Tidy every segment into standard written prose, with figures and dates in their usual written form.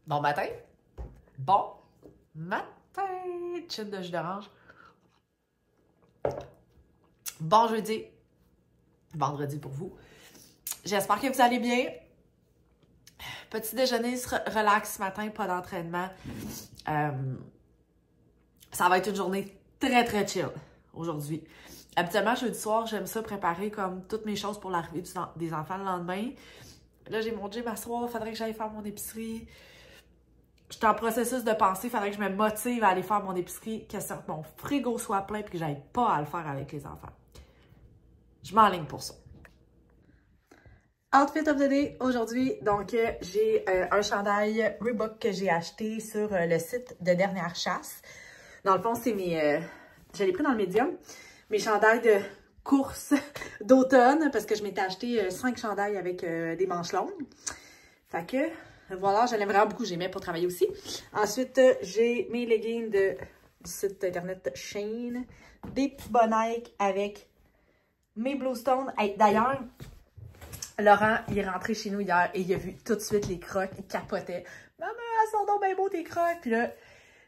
Bon matin. Bon matin. Chin de jus d'orange. Bon jeudi. Vendredi pour vous. J'espère que vous allez bien. Petit déjeuner relax ce matin, pas d'entraînement. Ça va être une journée très chill aujourd'hui. Habituellement, jeudi soir, j'aime ça préparer comme toutes mes choses pour l'arrivée des enfants le lendemain. Là, j'ai mon gym à soir, il faudrait que j'aille faire mon épicerie. J'étais en processus de penser, il faudrait que je me motive à aller faire mon épicerie, que mon frigo soit plein et que j'aille pas à le faire avec les enfants. Je m'enligne pour ça. Outfit of the day aujourd'hui. Donc, j'ai un chandail Reebok que j'ai acheté sur le site de Dernière Chasse. Dans le fond, c'est mes... je l'ai pris dans le médium. Mes chandails de course d'automne parce que je m'étais acheté 5 chandails avec des manches longues. Fait que... Voilà, je l'aime vraiment beaucoup, j'aimais pour travailler aussi. Ensuite, j'ai mes leggings du site internet Shein. Des petits bas Nike avec mes Bluestone. Hey, d'ailleurs, Laurent, il est rentré chez nous hier et il a vu tout de suite les crocs. Il capotait. « Maman, elles sont donc bien beaux tes crocs! » Puis là,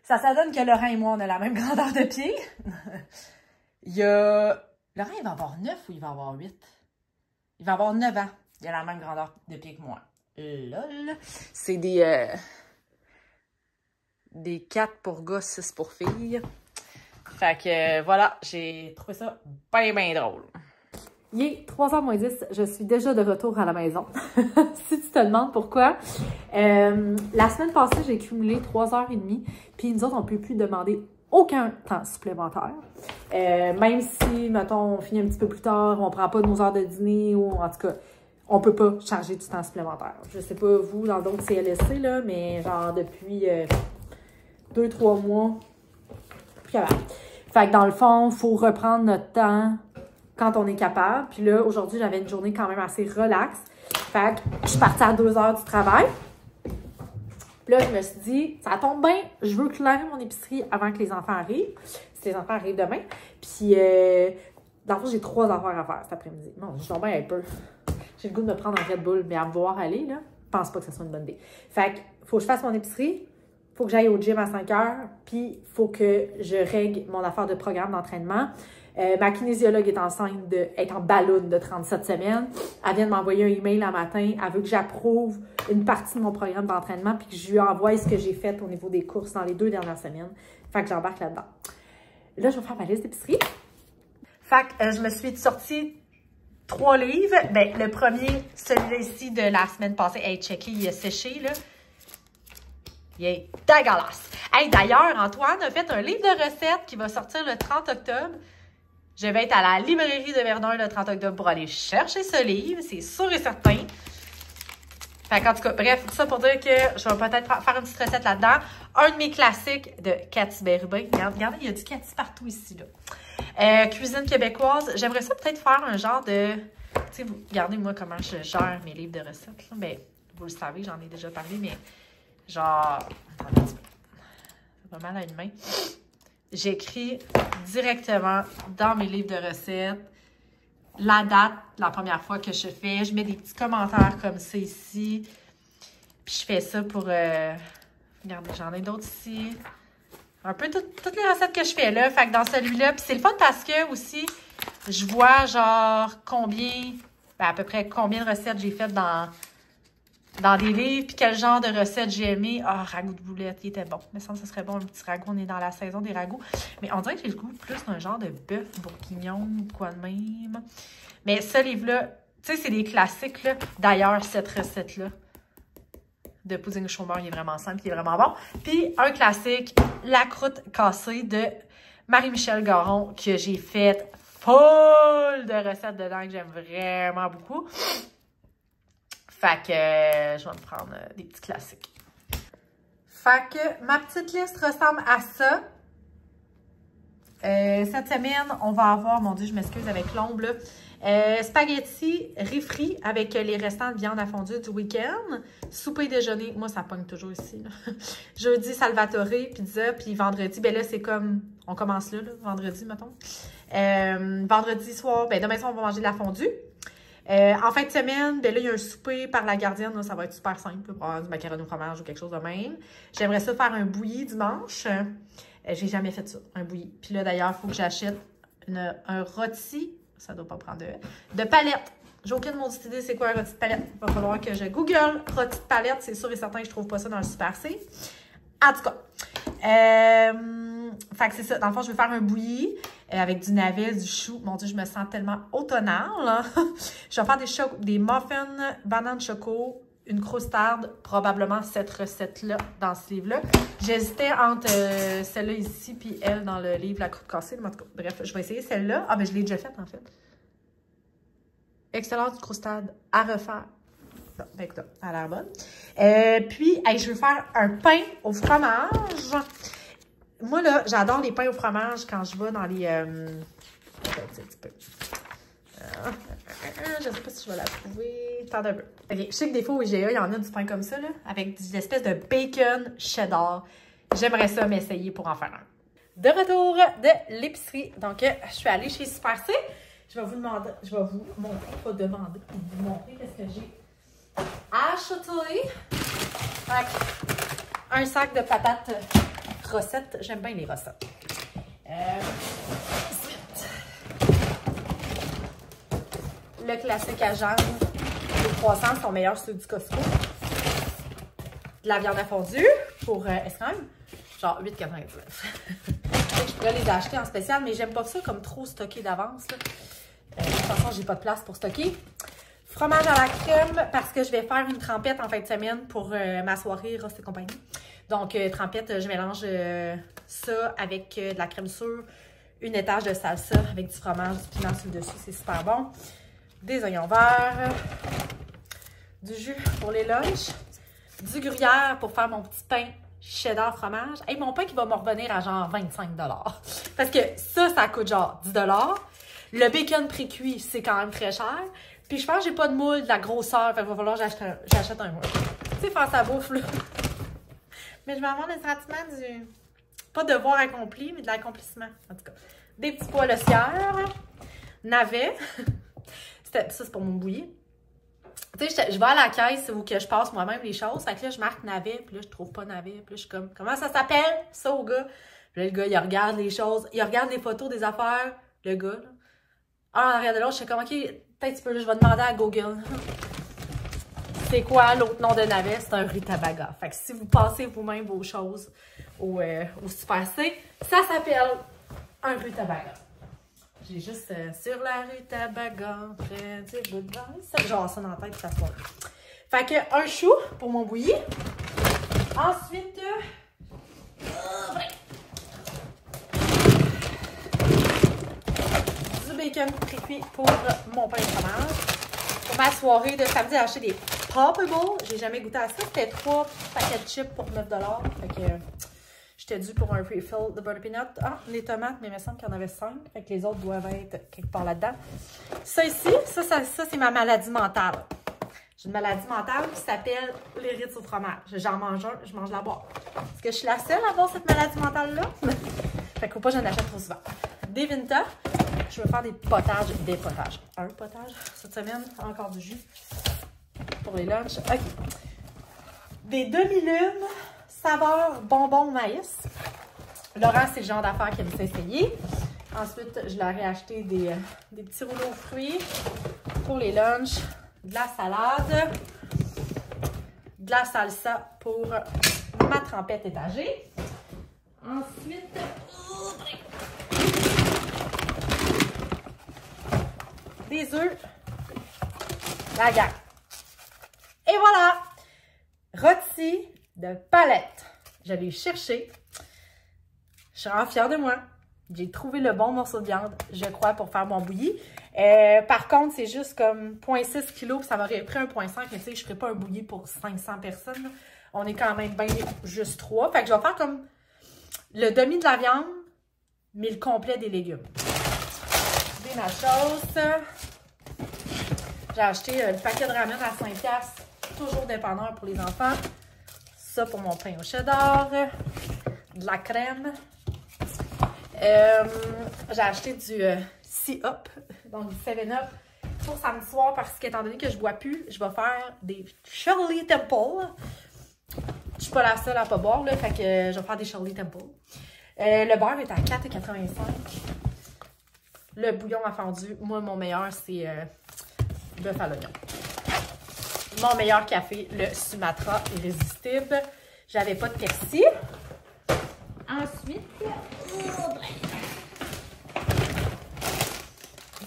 ça donne que Laurent et moi, on a la même grandeur de pied. Laurent, il va avoir 9 ou il va avoir 8? Il va avoir 9 ans. Il a la même grandeur de pied que moi. Lol. C'est des 4 pour gars, 6 pour filles. Fait que voilà, j'ai trouvé ça bien drôle. Il est 3h moins 10, je suis déjà de retour à la maison. Si tu te demandes pourquoi, la semaine passée, j'ai cumulé 3h30, puis nous autres, on ne peut plus demander aucun temps supplémentaire. Même si, mettons, on finit un petit peu plus tard, on ne prend pas nos heures de dîner, ou en tout cas, on peut pas charger du temps supplémentaire. Je sais pas, vous, dans d'autres CLSC, là, mais genre depuis 2-3 mois, plus capable. Fait que dans le fond, il faut reprendre notre temps quand on est capable. Puis là, aujourd'hui, j'avais une journée quand même assez relax. Fait que je suis partie à 2 heures du travail. Puis là, je me suis dit, ça tombe bien, je veux clairer mon épicerie avant que les enfants arrivent. Si les enfants arrivent demain. Puis, dans le fond, j'ai 3 affaires à faire cet après-midi. Non, je tombe bien un peu. J'ai le goût de me prendre un Red Bull, mais à me voir aller, là, je pense pas que ce soit une bonne idée. Fait que, faut que je fasse mon épicerie, faut que j'aille au gym à 5 heures, puis faut que je règle mon affaire de programme d'entraînement. Ma kinésiologue est enceinte est en ballon de 37 semaines. Elle vient de m'envoyer un email un matin. Elle veut que j'approuve une partie de mon programme d'entraînement, puis que je lui envoie ce que j'ai fait au niveau des courses dans les 2 dernières semaines. Fait que j'embarque là-dedans. Là, je vais faire ma liste d'épicerie. Fait que je me suis sortie 3 livres. Ben, le premier, celui-là ici de la semaine passée. Hey, checké, il a séché, là. Il est dégueulasse. Hey, d'ailleurs, Antoine a fait un livre de recettes qui va sortir le 30 octobre. Je vais être à la librairie de Verdun le 30 octobre pour aller chercher ce livre. C'est sûr et certain. Fait qu'en tout cas, bref, tout ça pour dire que je vais peut-être faire une petite recette là-dedans. Un de mes classiques de Cathy Bérubin. Regardez, il y a du Cathy partout ici, là. Cuisine québécoise. J'aimerais ça peut-être faire un genre de... Tu sais, regardez moi comment je gère mes livres de recettes. Là. Ben, vous le savez, j'en ai déjà parlé, mais genre... Attendez un petit peu. C'est pas mal à une main. J'écris directement dans mes livres de recettes la date, la première fois que je fais. Je mets des petits commentaires comme ça ici. Puis je fais ça pour... regardez, j'en ai d'autres ici. Un peu toutes les recettes que je fais là. Fait que dans celui-là, puis c'est le fun parce que aussi, je vois genre combien, ben à peu près combien de recettes j'ai faites dans des livres, puis quel genre de recettes j'ai aimé. Ah, ragoût de boulettes, il était bon. Il me semble que ce serait bon, un petit ragoût. On est dans la saison des ragoûts. Mais on dirait que j'ai le goût plus d'un genre de bœuf bourguignon ou quoi de même. Mais ce livre-là, tu sais, c'est des classiques, là. D'ailleurs, cette recette-là de pudding chômeur, il est vraiment simple, il est vraiment bon. Puis, un classique, la croûte cassée de Marie-Michel Garon, que j'ai fait full de recettes dedans, que j'aime vraiment beaucoup. Fait que je vais me prendre des petits classiques. Fait que ma petite liste ressemble à ça. Cette semaine, on va avoir, mon Dieu, je m'excuse avec l'ombre, là. Spaghetti riz frit avec les restants de viande à fondue du week-end. Souper déjeuner, moi ça pogne toujours ici. Là. Jeudi, Salvatore, pizza, puis vendredi, ben là c'est comme, on commence là vendredi mettons. Vendredi soir, ben demain soir on va manger de la fondue. En fin de semaine, ben là, il y a un souper par la gardienne. Là, ça va être super simple. Pour avoir du macaroni au fromage ou quelque chose de même. J'aimerais ça faire un bouilli dimanche. J'ai jamais fait ça, un bouilli. Puis là, d'ailleurs, il faut que j'achète un rôti. Ça doit pas prendre de palette. J'ai aucune maudite idée c'est quoi un rôti de palette. Il va falloir que je google rôti de palette. C'est sûr et certain que je trouve pas ça dans le Super C. En tout cas. Fait que c'est ça. Dans le fond, je vais faire un bouilli avec du navet, du chou. Mon Dieu, je me sens tellement automnale. Je vais faire des muffins, bananes choco, une croustarde, probablement cette recette-là dans ce livre-là. J'hésitais entre celle-là ici puis elle dans le livre La croûte cassée. En tout cas, bref, je vais essayer celle-là. Ah, mais je l'ai déjà faite en fait. Excellente croustarde à refaire. Bon, ben écoute, elle a l'air bonne. Puis, hey, je veux faire un pain au fromage. Moi, là, j'adore les pains au fromage quand je vais dans les... Attends un petit peu. Je ne sais pas si je vais la trouver. Attends un peu. Okay, je sais que des fois au IGA, il y en a du pain comme ça, là, avec des espèces de bacon cheddar. J'aimerais ça m'essayer pour en faire un. De retour de l'épicerie. Donc, je suis allée chez Super C. Je vais vous montrer, vous montrer qu'est-ce que j'ai acheté. Un sac de patates recettes. J'aime bien les recettes. Le classique à jambes. Les croissants sont meilleurs ceux du Costco. De la viande à fondue pour escrème. Genre 8,99. Je pourrais les acheter en spécial, mais j'aime pas ça comme trop stocké d'avance. De toute façon, j'ai pas de place pour stocker. Fromage à la crème parce que je vais faire une trempette en fin de semaine pour ma soirée Ross et compagnie. Donc, trempette, je mélange ça avec de la crème sûre, une étage de salsa avec du fromage, du piment sur le dessus, c'est super bon. Des oignons verts, du jus pour les lunchs, du gruyère pour faire mon petit pain cheddar fromage. Hey, mon pain qui va me revenir à genre 25 $. Parce que ça coûte genre 10 $. Le bacon pré-cuit, c'est quand même très cher. Puis je pense que j'ai pas de moule de la grosseur. Fait qu'il va falloir que j'achète un moule. Tu sais, faire sa bouffe, là. Mais je vais avoir le sentiment du... Pas devoir accompli, mais de l'accomplissement. En tout cas. Des petits pois laitières. Navet. Ça, c'est pour mon bouilli. Tu sais, je vais à la caisse où que je passe moi-même les choses. Fait que là, je marque navet. Puis là, je trouve pas navet. Puis là, je suis comme, comment ça s'appelle, ça, au gars? Puis là, le gars, il regarde les choses. Il regarde les photos des affaires. Le gars, là. En arrière de l'autre, je suis comme, OK, peut-être tu peux, là, je vais demander à Google. C'est quoi l'autre nom de navet? C'est un rutabaga. Fait que si vous passez vous-même vos choses au Super C, ça s'appelle un rutabaga. J'ai juste sur la rutabaga, près du boulevard. Genre ça dans la tête, ça se voit. Fait que un chou pour mon bouilli. Ensuite, du bacon précuit pour mon pain de fromage. Pour ma soirée de samedi, j'ai acheté des Poppables. J'ai jamais goûté à ça. C'était 3 paquets de chips pour 9 $. Fait que j'étais due pour un refill de butter peanut. Ah, les tomates, mais il me semble qu'il y en avait 5. Fait que les autres doivent être quelque part là-dedans. Ça ici, ça c'est ma maladie mentale. J'ai une maladie mentale qui s'appelle les Ritz au fromage. J'en mange un, je mange la boîte. Est-ce que je suis la seule à avoir cette maladie mentale-là? Fait qu'il faut pas que j'en achète trop souvent. Des Vinta. Je vais faire des potages. Un potage cette semaine. Encore du jus pour les lunchs. OK. Des demi-lunes saveur bonbon maïs. Laurent, c'est le genre d'affaires qu'il aime s'essayer. Ensuite, je leur ai acheté des petits rouleaux aux fruits pour les lunchs. De la salade. De la salsa pour ma trempette étagée. Ensuite, des œufs, la gamme. Et voilà! Rôti de palette. Je l'ai cherché. Je suis vraiment fière de moi. J'ai trouvé le bon morceau de viande, je crois, pour faire mon bouilli. Par contre, c'est juste comme 0,6 kg, ça m'aurait pris 1,5 mais tu sais, je ne ferais pas un bouilli pour 500 personnes. Là. On est quand même bien juste 3. Fait que je vais faire comme le demi de la viande, mais le complet des légumes. Des nachos. J'ai acheté le paquet de ramen à 5$, toujours dépanneur pour les enfants. Ça pour mon pain au cheddar. De la crème. J'ai acheté du C-Up, donc du 7-Up pour samedi soir parce qu'étant donné que je bois plus, je vais faire des Shirley Temple. Je suis pas la seule à pas boire, là, fait que je vais faire des Shirley Temple. Le beurre est à 4,85 $. Le bouillon à fondu, moi, mon meilleur, c'est bœuf à l'oignon. Mon meilleur café, le Sumatra irrésistible. J'avais pas de persil. Ensuite,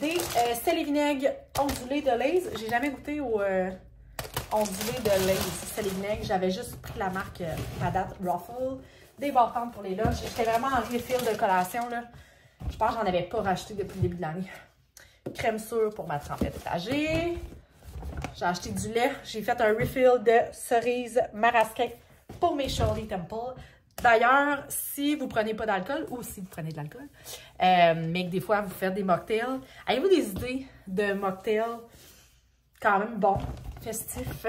des sel et vinaigre ondulés de Lay's. J'ai jamais goûté au ondulé de Lay's sel et vinaigre. J'avais juste pris la marque Padat Ruffle. Des bâtons pour les lunchs. J'étais vraiment en refill de collation, là. Je pense que j'en avais pas racheté depuis le début de l'année. Crème sûre pour ma trempette étagée. J'ai acheté du lait. J'ai fait un refill de cerises marasquin pour mes Shirley Temple. D'ailleurs, si vous prenez pas d'alcool ou si vous prenez de l'alcool, mais que des fois vous faites des mocktails, avez-vous des idées de mocktails quand même bons, festifs?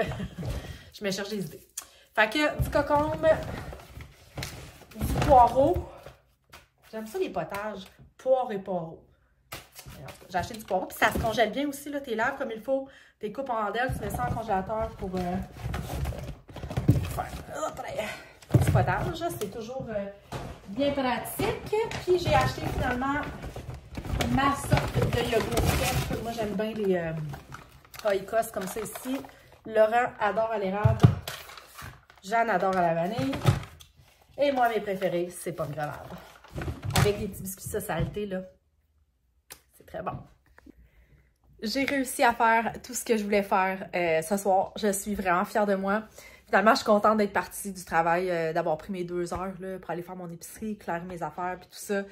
Je me cherche des idées. Fait que du concombre, du poireau. J'aime ça les potages. Poire et poireau. J'ai acheté du poireau. Puis ça se congèle bien aussi. Là, t'es laves comme il faut. T'es coupes en rondelles. Tu mets ça en congélateur pour faire du potage. C'est toujours bien pratique. Puis j'ai acheté finalement ma sorte de yogourt sec. Moi, j'aime bien les oikos comme ça ici. Laurent adore à l'érable. Jeanne adore à la vanille. Et moi, mes préférés, c'est pomme grenade. Avec des petits biscuits de saleté, là. C'est très bon. J'ai réussi à faire tout ce que je voulais faire ce soir. Je suis vraiment fière de moi. Finalement, je suis contente d'être partie du travail, d'avoir pris mes 2 heures là, pour aller faire mon épicerie, clairer mes affaires, puis tout ça.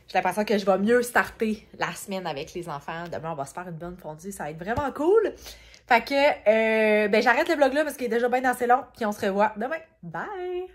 J'ai l'impression que je vais mieux starter la semaine avec les enfants. Demain, on va se faire une bonne fondue. Ça va être vraiment cool. Fait que, ben, j'arrête le vlog là parce qu'il est déjà bien assez long. Puis on se revoit demain. Bye!